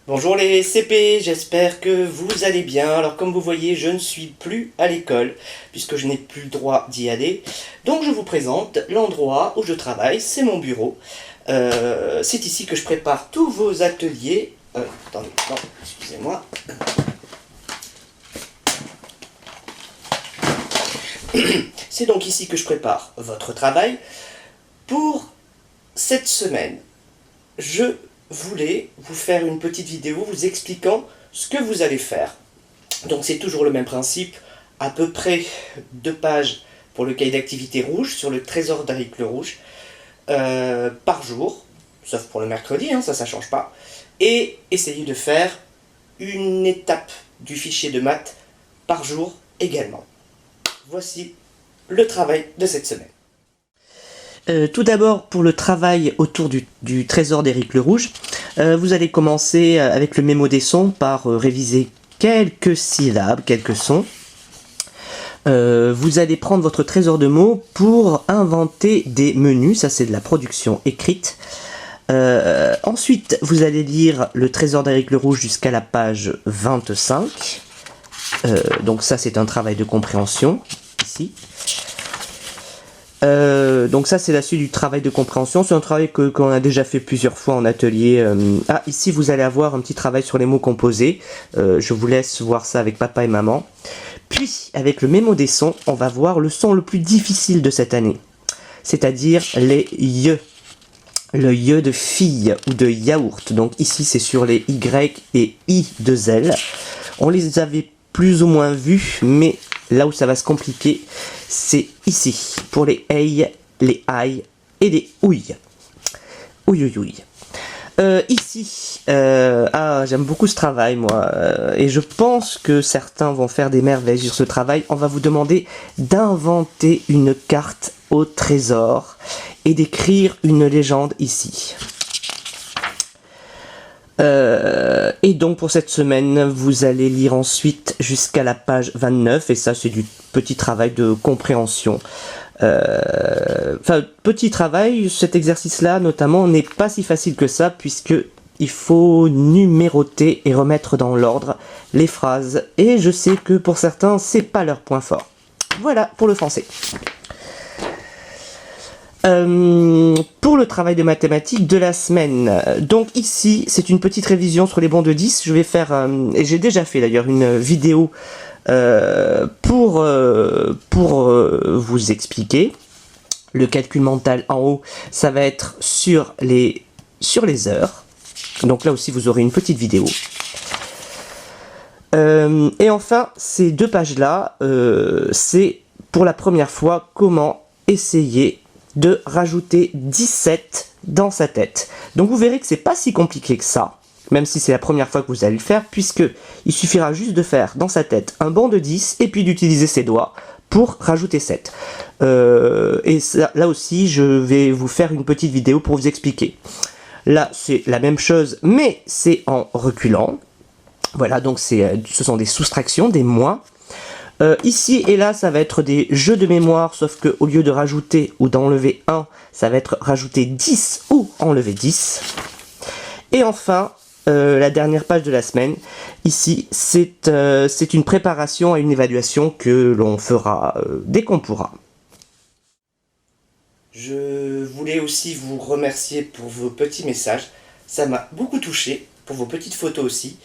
Bonjour les CP, j'espère que vous allez bien. Alors comme vous voyez, je ne suis plus à l'école, puisque je n'ai plus le droit d'y aller. Donc je vous présente l'endroit où je travaille, c'est mon bureau. C'est ici que je prépare tous vos ateliers. Attendez, non, excusez-moi. C'est donc ici que je prépare votre travail. Pour cette semaine, je voulais vous faire une petite vidéo vous expliquant ce que vous allez faire. Donc c'est toujours le même principe, à peu près 2 pages pour le cahier d'activité rouge sur le trésor d'Eric le Rouge, par jour, sauf pour le mercredi, hein, ça change pas, et essayez de faire une étape du fichier de maths par jour également. Voici le travail de cette semaine. Tout d'abord, pour le travail autour du trésor d'Eric le Rouge, vous allez commencer avec le mémo des sons par réviser quelques syllabes, quelques sons. Vous allez prendre votre trésor de mots pour inventer des menus, ça c'est de la production écrite. Ensuite, vous allez lire le trésor d'Eric le Rouge jusqu'à la page 25. Donc ça c'est un travail de compréhension, ici. Donc ça c'est la suite du travail de compréhension, c'est un travail qu'on a déjà fait plusieurs fois en atelier. Ici vous allez avoir un petit travail sur les mots composés, je vous laisse voir ça avec papa et maman. Puis avec le mémo des sons, on va voir le son le plus difficile de cette année, c'est-à-dire les Y. Le Y de fille ou de yaourt, donc ici c'est sur les Y et I de L. On les avait plus ou moins vus, mais là où ça va se compliquer, c'est ici, pour les aïe, les aïe et les ouille. Ouille, ouille, ouille. Ici, j'aime beaucoup ce travail, moi, et je pense que certains vont faire des merveilles sur ce travail. On va vous demander d'inventer une carte au trésor et d'écrire une légende ici. Et donc pour cette semaine, vous allez lire ensuite jusqu'à la page 29, et ça c'est du petit travail de compréhension. Petit travail, cet exercice-là notamment n'est pas si facile que ça, puisque il faut numéroter et remettre dans l'ordre les phrases, et je sais que pour certains, c'est pas leur point fort. Voilà pour le français. Pour le travail de mathématiques de la semaine, donc ici c'est une petite révision sur les bons de 10. Je vais faire, et j'ai déjà fait d'ailleurs une vidéo pour vous expliquer. Le calcul mental en haut, ça va être sur les heures, donc là aussi vous aurez une petite vidéo. Et enfin ces 2 pages là, c'est pour la première fois comment essayer de rajouter 17 dans sa tête. Donc vous verrez que c'est pas si compliqué que ça, même si c'est la première fois que vous allez le faire, puisque il suffira juste de faire dans sa tête un banc de 10 et puis d'utiliser ses doigts pour rajouter 7. Et ça, là aussi, je vais vous faire une petite vidéo pour vous expliquer. Là, c'est la même chose, mais c'est en reculant. Voilà, donc ce sont des soustractions, des moins. Ici et là, ça va être des jeux de mémoire, sauf que au lieu de rajouter ou d'enlever 1, ça va être rajouter 10 ou enlever 10. Et enfin, la dernière page de la semaine, ici, c'est une préparation à une évaluation que l'on fera dès qu'on pourra. Je voulais aussi vous remercier pour vos petits messages, ça m'a beaucoup touché, pour vos petites photos aussi.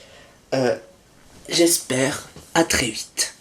J'espère à très vite.